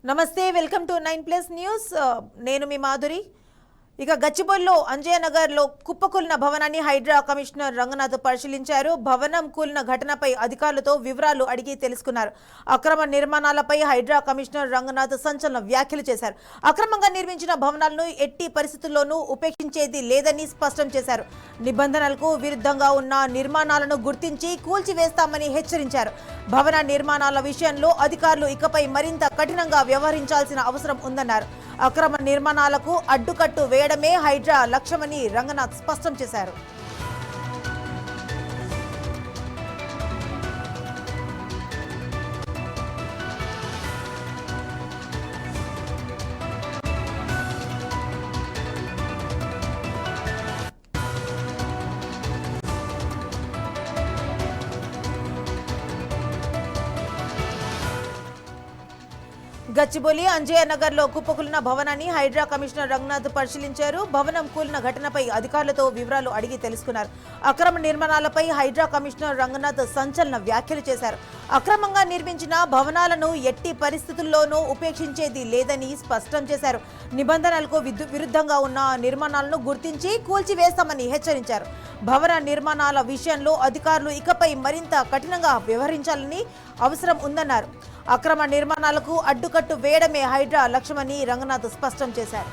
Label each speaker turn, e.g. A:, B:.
A: నమస్తే welcome to 9+ news నేను మీ మాధురి ఇక గచ్చిబౌలిలో అంజయ్య నగర్ లో కుప్పకూలిన భవనాన్ని హైడ్రా కమిషనర్ రంగనాథ్ పరిశీలించారు. భవనం కూలిన ఘటనపై అధికారులతో వివరాలు అడిగి తెలుసుకున్నారు. అక్రమ నిర్మాణాలపై హైడ్రా కమిషనర్ రంగనాథ్ సంచలన వ్యాఖ్యలు చేశారు. అక్రమంగా నిర్మించిన భవనాలను ఎట్టి పరిస్థితుల్లోనూ ఉపేక్షించేది లేదని స్పష్టం చేశారు. నిబంధనలకు విరుద్ధంగా ఉన్న నిర్మాణాలను గుర్తించి కూల్చివేస్తామని హెచ్చరించారు. భవన నిర్మాణాల విషయంలో అధికారులు ఇకపై మరింత కఠినంగా వ్యవహరించాల్సిన అవసరం ఉందన్నారు. అక్రమ నిర్మాణాలకు అడ్డుకట్టు వేయడమే హైడ్రా లక్ష్యమని రంగనాథ్ స్పష్టం చేశారు. గచ్చిబౌలి అంజయ్య నగర్ లో కుప్పకూలిన భవనాన్ని హైడ్రా కమిషనర్ రంగనాథ్ పరిశీలించారు. భవనం కూలిన ఘటనపై అధికారులతో వివరాలు అడిగి తెలుసుకున్నారు. అక్రమ నిర్మాణాలపై హైడ్రా కమిషనర్ రంగనాథ్ సంచలన వ్యాఖ్యలు చేశారు. అక్రమంగా నిర్మించిన భవనాలను ఎట్టి పరిస్థితుల్లోనూ ఉపేక్షించేది లేదని స్పష్టం చేశారు. నిబంధనలకు విరుద్ధంగా ఉన్న నిర్మాణాలను గుర్తించి కూల్చివేస్తామని హెచ్చరించారు. భవన నిర్మాణాల విషయంలో అధికారులు ఇకపై మరింత కఠినంగా వ్యవహరించాలని అవసరం ఉందన్నారు. అక్రమ నిర్మాణాలకు అడ్డుకట్టు వేయడమే హైడ్రా లక్ష్యమని రంగనాథ్ స్పష్టం చేశారు.